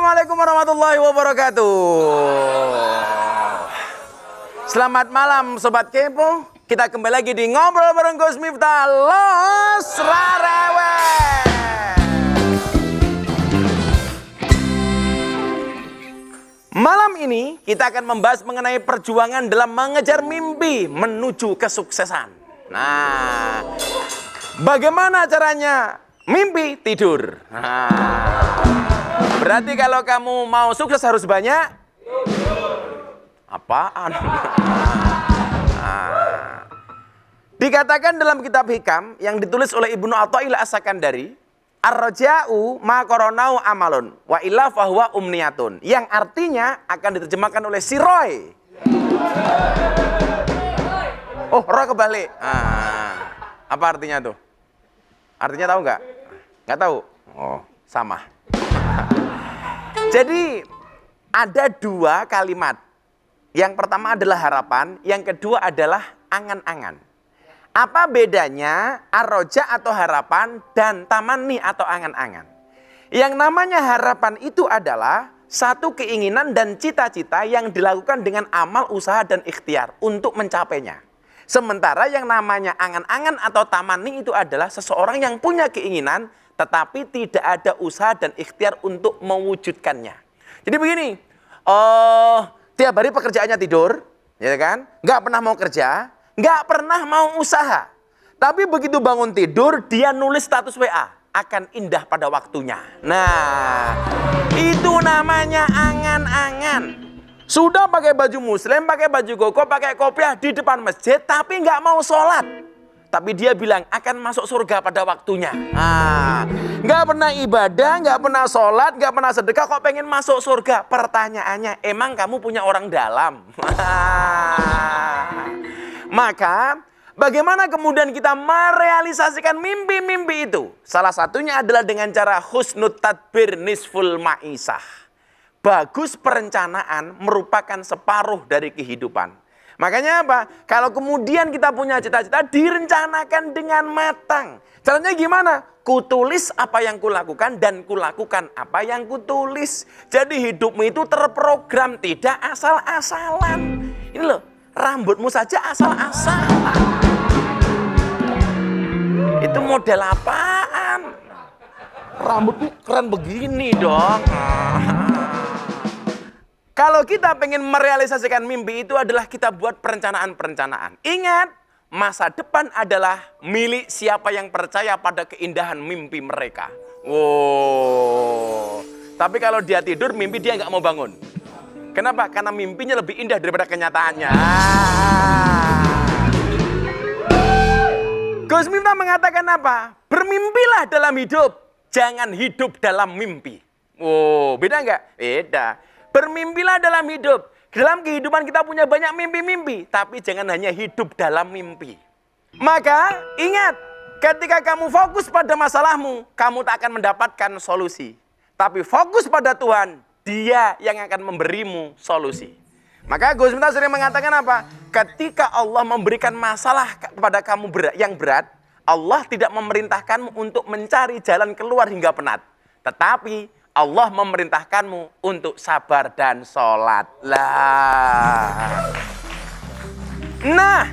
Assalamualaikum warahmatullahi wabarakatuh. Selamat malam Sobat Kepo. Kita kembali lagi di Ngobrol bareng Gus Miftah Los Rarewe. Malam ini kita akan membahas mengenai perjuangan dalam mengejar mimpi menuju kesuksesan. Nah, bagaimana caranya mimpi tidur? Berarti kalau kamu mau sukses harus banyak apaan? Dikatakan dalam kitab Hikam yang ditulis oleh Ibnu Athaillah As-Sakandari, ar-raja'u ma qaranau amalun wa illa fahuwa umniyatun, yang artinya akan diterjemahkan oleh si Roy. Oh, Roy kebalik. Apa artinya tuh? Artinya tahu nggak? Nggak tahu? Oh, sama. Jadi ada dua kalimat. Yang pertama adalah harapan, yang kedua adalah angan-angan. Apa bedanya ar-roja atau harapan dan tamanni atau angan-angan? Yang namanya harapan itu adalah satu keinginan dan cita-cita yang dilakukan dengan amal, usaha, dan ikhtiar untuk mencapainya. Sementara yang namanya angan-angan atau tamanni itu adalah seseorang yang punya keinginan tetapi tidak ada usaha dan ikhtiar untuk mewujudkannya. Jadi begini, tiap hari pekerjaannya tidur, ya kan? Nggak pernah mau kerja, nggak pernah mau usaha. Tapi begitu bangun tidur, dia nulis status WA, akan indah pada waktunya. Nah, itu namanya angan-angan. Sudah pakai baju muslim, pakai baju koko, pakai kopiah di depan masjid, tapi nggak mau sholat. Tapi dia bilang akan masuk surga pada waktunya. Nggak pernah ibadah, nggak pernah sholat, nggak pernah sedekah, kok pengen masuk surga? Pertanyaannya, emang kamu punya orang dalam? Maka, bagaimana kemudian kita merealisasikan mimpi-mimpi itu? Salah satunya adalah dengan cara husnut tadbir nisful ma'isah. Bagus perencanaan merupakan separuh dari kehidupan. Makanya apa? Kalau kemudian kita punya cita-cita, direncanakan dengan matang. Caranya gimana? Kutulis apa yang kulakukan dan kulakukan apa yang kutulis. Jadi hidupmu itu terprogram, tidak asal-asalan. Ini loh, rambutmu saja asal-asalan. Itu model apaan? Rambutmu keren begini dong. Kalau kita pengen merealisasikan mimpi itu adalah kita buat perencanaan-perencanaan. Ingat, masa depan adalah milik siapa yang percaya pada keindahan mimpi mereka. Wow. Tapi kalau dia tidur, mimpi dia nggak mau bangun. Kenapa? Karena mimpinya lebih indah daripada kenyataannya. Gus Miftah mengatakan apa? Bermimpilah dalam hidup, jangan hidup dalam mimpi. Wow, beda nggak? Beda. Bermimpilah dalam hidup. Dalam kehidupan kita punya banyak mimpi-mimpi. Tapi jangan hanya hidup dalam mimpi. Maka ingat, ketika kamu fokus pada masalahmu, kamu tak akan mendapatkan solusi. Tapi fokus pada Tuhan, Dia yang akan memberimu solusi. Maka Gus Miftah sering mengatakan apa? Ketika Allah memberikan masalah kepada kamu yang berat, Allah tidak memerintahkanmu untuk mencari jalan keluar hingga penat. Tetapi Allah memerintahkanmu untuk sabar dan sholat. Nah,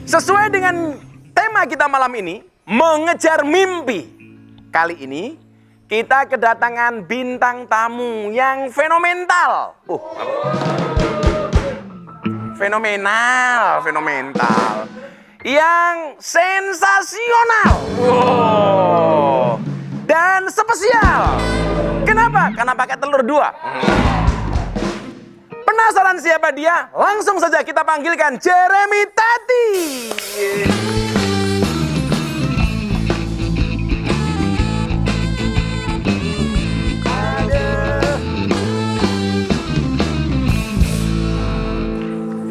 sesuai dengan tema kita malam ini, mengejar mimpi. Kali ini, kita kedatangan bintang tamu yang fenomenal. Fenomenal. Yang sensasional. Dan spesial. Kenapa? Karena pakai telur 2. Penasaran siapa dia? Langsung saja kita panggilkan Jeremy Tati.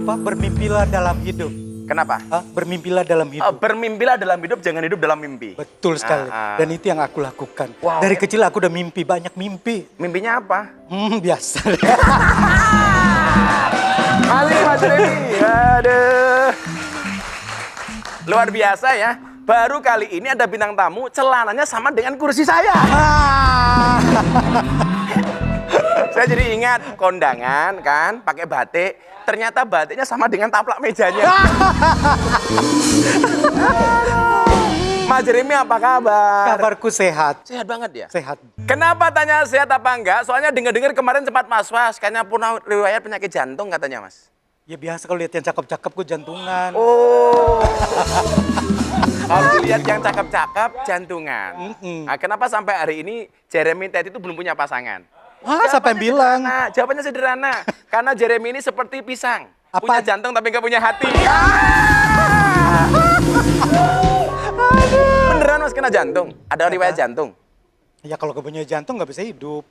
Pak, bermimpilah dalam hidup. Kenapa? Bermimpilah dalam hidup. Bermimpilah dalam hidup, jangan hidup dalam mimpi. Betul sekali. Dan itu yang aku lakukan. Wow. Dari kecil aku udah mimpi, banyak mimpi. Mimpinya apa? Biasa. Malik Mas Remi. Aduh. Luar biasa ya. Baru kali ini ada bintang tamu, celananya sama dengan kursi saya. Saya jadi ingat kondangan kan, pakai batik. Ternyata batiknya sama dengan taplak mejanya. Mas Jeremy apa kabar? Kabarku sehat. Sehat banget ya? Sehat. Kenapa tanya sehat apa enggak? Soalnya dengar-dengar kemarin sempat was-was, kayaknya punya riwayat penyakit jantung katanya mas. Ya biasa kalau lihat yang cakep-cakep gue jantungan. Oh. Kalau dilihat yang cakep-cakep, jantungan. Nah, kenapa sampai hari ini Jeremy Ted itu belum punya pasangan? Siapa yang bilang? Jawabannya sederhana. Karena Jeremy ini seperti pisang. Apa? Punya jantung tapi nggak punya hati. Beneran mas kena jantung? Ada riwayat jantung? Ya kalau gak punya jantung gak bisa hidup.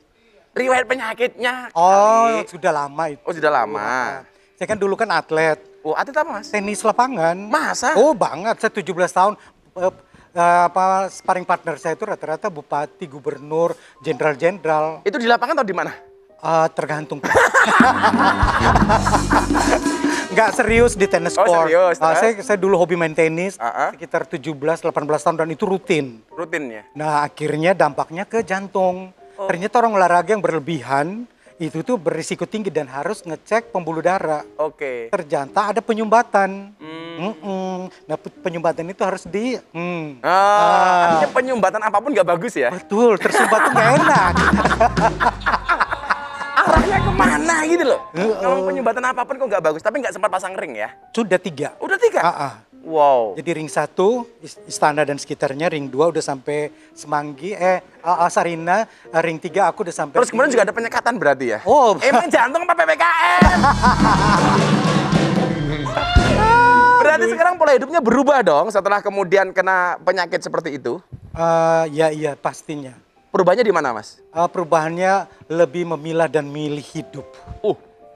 Riwayat penyakitnya? Oh, sudah lama itu. Oh sudah lama. Saya kan dulu kan atlet. Oh atlet apa mas? Tenis lapangan. Masa? Oh banget, saya 17 tahun. Sparring partner saya itu rata-rata bupati, gubernur, jenderal-jenderal. Itu di lapangan atau di mana? Tergantung. Nggak serius di tenis Oh, court. serius, terus? Saya dulu hobi main tenis, Uh-uh. sekitar 17-18 tahun dan itu rutin. Rutinnya? Nah akhirnya dampaknya ke jantung. Ternyata orang olahraga yang berlebihan itu tuh berisiko tinggi dan harus ngecek pembuluh darah. Oke. Ternyata ada penyumbatan. Nah penyumbatan itu harus Artinya penyumbatan apapun nggak bagus ya? Betul, tersumbat tuh nggak enak. Arahnya kemana gitu loh? Ngomong penyumbatan apapun kok nggak bagus, tapi nggak sempat pasang ring ya? Sudah 3. Udah 3? Wow. Jadi ring 1, Istana dan sekitarnya, ring 2 udah sampai Semanggi, Sarina, ring 3 aku udah sampai. Terus kemudian juga ada penyekatan berarti ya? Oh. Emang jantung apa PPKM? Berarti sekarang pola hidupnya berubah dong setelah kemudian kena penyakit seperti itu? Iya pastinya. Perubahannya di mana mas? Perubahannya lebih memilah dan milih hidup.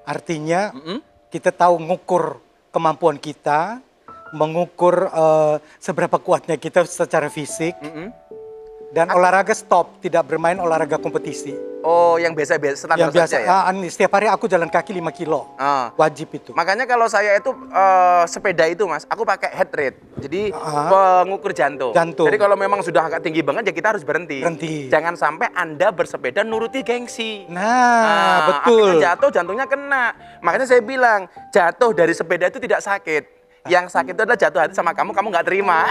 Artinya kita tahu ngukur kemampuan kita, mengukur seberapa kuatnya kita secara fisik, dan olahraga stop, tidak bermain olahraga kompetisi. Oh, yang biasa-biasa standar Yang biasa, saja ya? setiap hari aku jalan kaki 5 kilo, wajib itu. Makanya kalau saya itu sepeda itu mas, aku pakai heart rate. Jadi pengukur jantung. Jadi kalau memang sudah agak tinggi banget ya kita harus berhenti. Jangan sampai Anda bersepeda nuruti gengsi. Nah betul. Akhirnya jatuh jantungnya kena. Makanya saya bilang jatuh dari sepeda itu tidak sakit. Yang sakit itu adalah jatuh hati sama kamu nggak terima.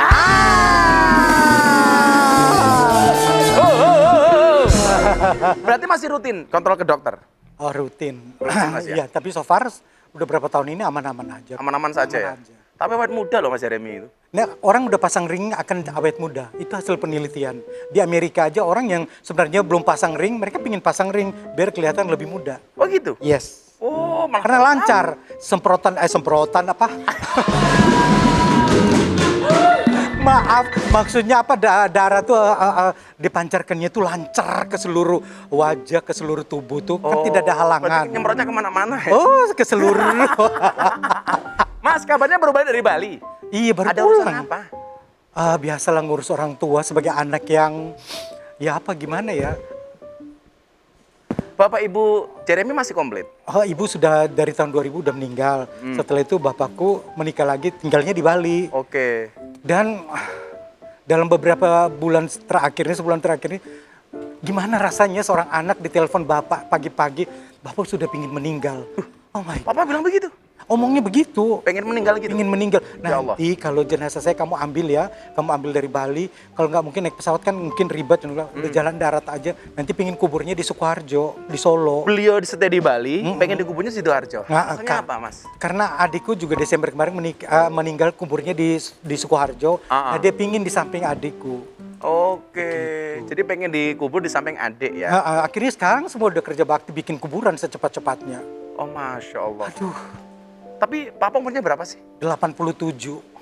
Berarti masih rutin kontrol ke dokter? Oh rutin. Mas, ya? Iya, tapi so far udah berapa tahun ini aman-aman aja. Aman-aman saja ya? Tapi awet muda loh Mas Jeremy itu. Nah, orang udah pasang ring akan awet muda. Itu hasil penelitian. Di Amerika aja orang yang sebenarnya belum pasang ring, mereka pingin pasang ring biar kelihatan lebih muda. Oh gitu? Yes. Oh, malah karena lancar. Semprotan apa? Maaf, maksudnya apa darah tuh dipancarkannya tuh lancar ke seluruh wajah, ke seluruh tubuh tuh kan tidak ada halangan. Nyemprotnya kemana-mana ya? Oh, ke seluruh. Mas, kabarnya baru balik dari Bali? Iya, baru ada pulang. urusan apa? Biasalah ngurus orang tua sebagai anak yang ya apa gimana ya. Bapak Ibu Jeremy masih komplit? Ibu sudah dari tahun 2000 udah meninggal. Setelah itu bapakku menikah lagi, tinggalnya di Bali. Oke. Dan dalam beberapa bulan terakhir ini, sebulan terakhir ini, gimana rasanya seorang anak ditelepon bapak pagi-pagi, bapak sudah pingin meninggal. Oh my God. Papa bilang begitu? Omongnya begitu. Pengen meninggal gitu? Pengen meninggal. Ya Allah. Nanti kalau jenazah saya kamu ambil ya, kamu ambil dari Bali. Kalau nggak mungkin naik pesawat kan mungkin ribet. Udah jalan darat aja. Nanti pengen kuburnya di Sukoharjo, di Solo. Beliau setia di Bali, pengen dikuburnya di Sidoarjo. Maksudnya apa mas? Karena adikku juga Desember kemarin meninggal kuburnya di Sukoharjo. Nah dia pingin di samping adikku. Oke, jadi pengen dikubur di samping adik ya? Akhirnya sekarang semua udah kerja bakti bikin kuburan secepat-cepatnya. Oh Masya Allah. Aduh. Tapi papa umurnya berapa sih? 87.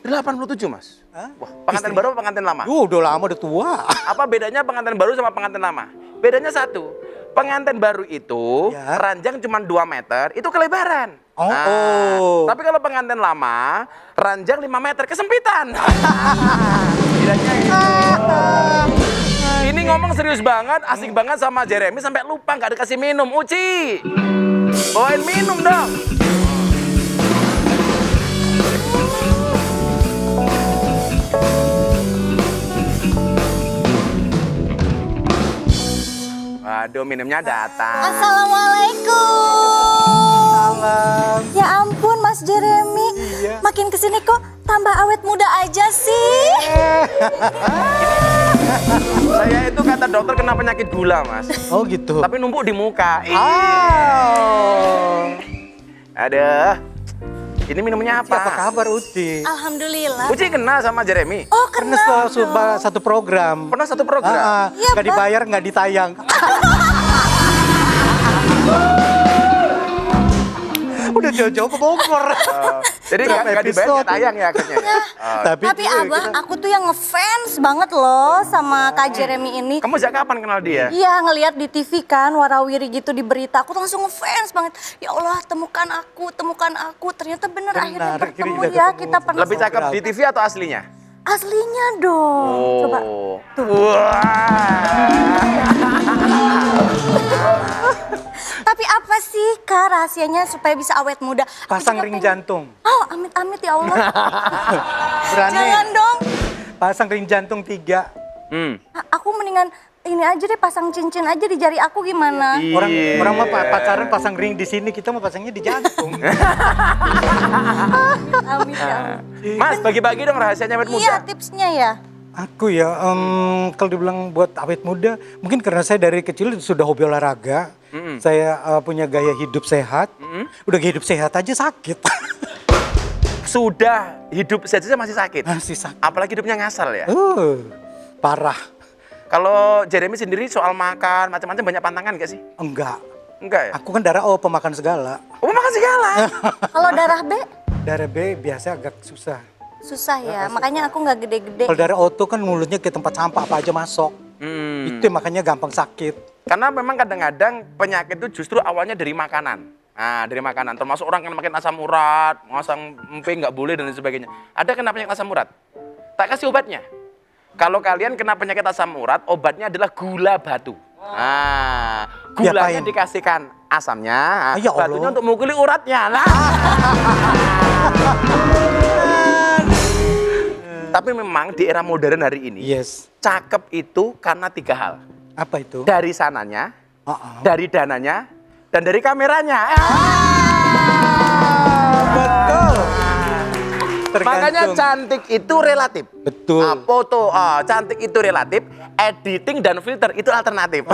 87 mas? Wah, pengantin baru apa pengantin lama? Udah lama, udah tua. Apa bedanya pengantin baru sama pengantin lama? Bedanya satu, pengantin baru itu ranjang cuma 2 meter, itu kelebaran. Tapi kalau pengantin lama, ranjang 5 meter, kesempitan. Bedanya itu. Ini ngomong serius banget, asik banget sama Jeremy sampai lupa nggak dikasih minum. Uci, bawain minum dong. Waduh, minumnya datang. Assalamualaikum. Salam. Ya ampun Mas Jeremy, Iya. makin kesini kok tambah awet muda aja sih. Saya itu kata dokter kena penyakit gula, Mas. Oh gitu. Tapi numpuk di muka. Oh. Aduh. Ini minumnya Apa apa? kabar Uci? Alhamdulillah. Uci kenal sama Jeremy? Oh Karena kenal satu program. Pernah satu program? Iya, Nggak Bang. dibayar, nggak ditayang. Udah jauh-jauh ke Bogor. Jadi Tiap nggak dibayar, episode. nggak tayang ya akhirnya. Ya? Tapi abang, aku tuh yang ngefans banget loh sama Kak Jeremy ini. Kamu sejak kapan kenal dia? Iya ngelihat di TV kan warawiri gitu di berita, aku tuh langsung ngefans banget. Ya Allah temukan aku. Ternyata bener akhirnya Benar, bertemu akhirnya ya ketemu. kita pernah. Lebih cakep di TV atau aslinya? Aslinya dong. Coba. Tuh. Tapi apa sih Kak rahasianya supaya bisa awet muda? Aku Pasang juga ring pengen- jantung. Oh amit-amit ya Allah. Berani. Jangan dong. Pasang ring jantung 3. Aku mendingan ini aja deh pasang cincin aja di jari aku gimana? Orang Iya. mah pacaran pasang ring di sini, kita mau pasangnya di jantung. Amin ya Allah. Mas, bagi-bagi dong rahasianya awet muda. Iya tipsnya ya. Aku ya, kalau dibilang buat awet muda, mungkin karena saya dari kecil sudah hobi olahraga. Saya punya gaya hidup sehat. Udah gaya hidup sehat aja sakit. Sudah hidup saja masih sakit. Masih sakit. Apalagi hidupnya ngasal ya. Parah. Kalau Jeremy sendiri soal makan macam-macam banyak pantangan gak sih? Enggak. Enggak ya? Aku kan darah O, pemakan segala. Oh, makan segala. Kalau darah B Darah B biasa agak susah. susah ya, makanya aku nggak gede-gede. Kalau darah O tuh kan mulutnya ke tempat sampah apa aja masuk. Itu yang makanya gampang sakit. Karena memang kadang-kadang penyakit itu justru awalnya dari makanan. Nah, dari makanan. Termasuk orang yang makan asam urat, asam emping nggak boleh dan lain sebagainya. Ada kena penyakit asam urat? Tak kasih obatnya. Kalau kalian kena penyakit asam urat, obatnya adalah gula batu. Nah, gulanya Diapain? dikasihkan asamnya, Ya Allah. batunya untuk mukuli uratnya. Nah. Tapi memang di era modern hari ini, Yes. cakep itu karena 3 hal. Apa itu? Dari sananya, Ah. dari dananya, dan dari kameranya. Betul. Makanya cantik itu relatif. Betul. Foto, cantik itu relatif, editing dan filter itu alternatif.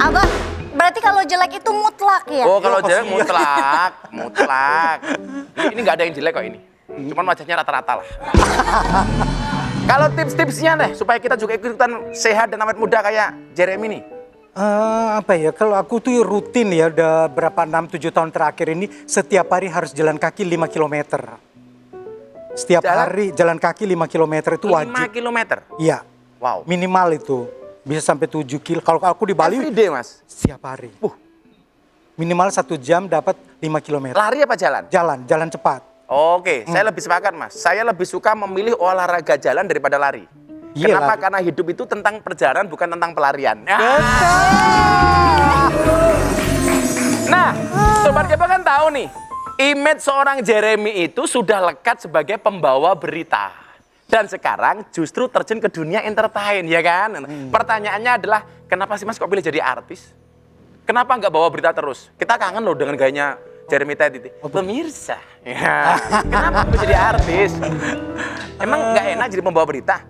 Abah, berarti kalau jelek itu mutlak ya? Oh, kalau jelek mutlak. Ini nggak ada yang jelek kok ini. Cuman wajahnya rata-rata lah. Kalau tips-tipsnya deh, supaya kita juga ikutan sehat dan awet muda kayak Jeremy nih. Apa ya, kalau aku tuh rutin ya, udah berapa 6-7 tahun terakhir ini, setiap hari harus jalan kaki 5 km. Setiap hari jalan kaki 5 km itu 5 wajib. kilometer. Iya, Wow. minimal itu. Bisa sampai 7 kilo. Kalau aku di Bali, Every day, Mas. setiap hari. Minimal 1 jam dapat 5 km. Lari apa jalan? Jalan cepat. Oke, saya lebih sepakat, Mas. Saya lebih suka memilih olahraga jalan daripada lari. Iya, Kenapa? lari. Karena hidup itu tentang perjalanan, bukan tentang pelarian. Nah, Sobat Kepo kan tahu nih, image seorang Jeremy itu sudah lekat sebagai pembawa berita. Dan sekarang justru terjun ke dunia entertain, ya kan? Pertanyaannya adalah, kenapa sih Mas kok pilih jadi artis? Kenapa nggak bawa berita terus? Kita kangen loh dengan gayanya Jeremy tadi. Pemirsa, ya. Kenapa kok jadi artis? Emang nggak enak jadi pembawa berita?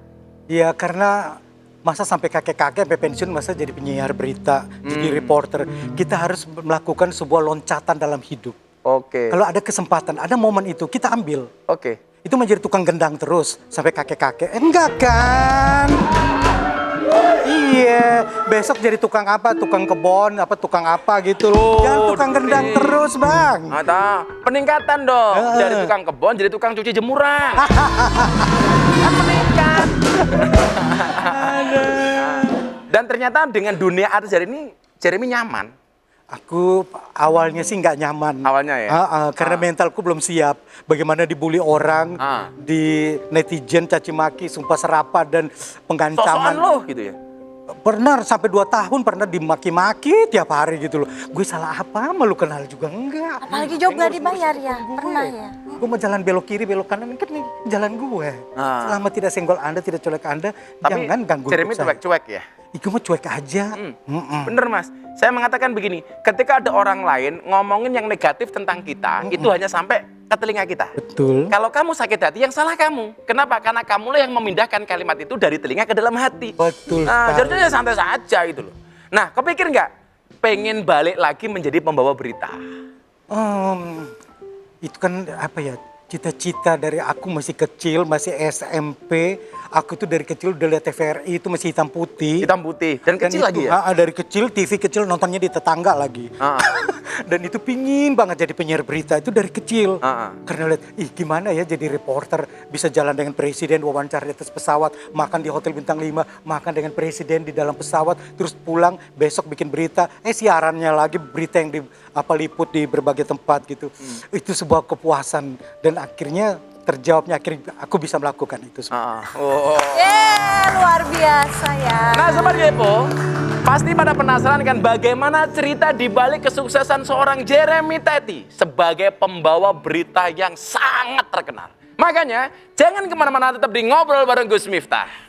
Iya, karena masa sampai kakek-kakek sampai pensiun masa jadi penyiar berita, jadi reporter. Kita harus melakukan sebuah loncatan dalam hidup. Oke. Kalau ada kesempatan, ada momen itu, kita ambil. Oke. Itu menjadi tukang gendang terus sampai kakek-kakek. Enggak kan? Iya, besok jadi tukang apa? Tukang kebon, apa tukang apa gitu. Jangan tukang gendang terus, Bang. Atau peningkatan dong. Dari tukang kebon jadi tukang cuci jemuran. Kan meningkat. Dan ternyata dengan dunia artis hari ini, Jeremy nyaman. Aku awalnya sih nggak nyaman. Awalnya ya? Karena mentalku belum siap. Bagaimana dibully orang, di netizen caci maki, sumpah serapah dan Sosokan pengancaman. lo gitu ya. pernah sampai 2 tahun pernah dimaki-maki tiap hari gitu loh. Gue salah apa? Malu kenal juga enggak. Apalagi job gak dibayar ya, pernah ya. Gue mau jalan belok kiri, belok kanan, kan nih jalan gue. Selama tidak senggol Anda, tidak colek Anda, Tapi jangan ganggu Jeremy hidup saya. cuek-cuek ya. Gue mau cuek aja. Bener mas, saya mengatakan begini, ketika ada orang lain ngomongin yang negatif tentang kita, itu hanya sampai ke telinga kita. Betul. Kalau kamu sakit hati, yang salah kamu. Kenapa? Karena kamulah yang memindahkan kalimat itu dari telinga ke dalam hati. Betul Nah, sekali. jadi santai saja itu loh. Nah, kepikir nggak pengen balik lagi menjadi pembawa berita? Itu kan apa ya, cita-cita dari aku masih kecil, masih SMP. Aku tuh dari kecil udah lihat TVRI itu masih hitam putih. Hitam putih dan kecil itu, lagi ya. Dari kecil, TV kecil nontonnya di tetangga lagi. Dan itu pingin banget jadi penyiar berita itu dari kecil. Karena lihat, gimana ya jadi reporter, bisa jalan dengan presiden, wawancara di atas pesawat, makan di hotel bintang 5, makan dengan presiden di dalam pesawat, terus pulang besok bikin berita, siarannya lagi berita yang liput di berbagai tempat gitu. Itu sebuah kepuasan dan akhirnya terjawabnya, akhirnya aku bisa melakukan itu semua. Luar biasa ya. Nah, Sobat Kepo, pasti pada penasaran kan bagaimana cerita di balik kesuksesan seorang Jeremy Teti sebagai pembawa berita yang sangat terkenal. Makanya, jangan kemana-mana, tetap di Ngobrol bareng Gus Miftah.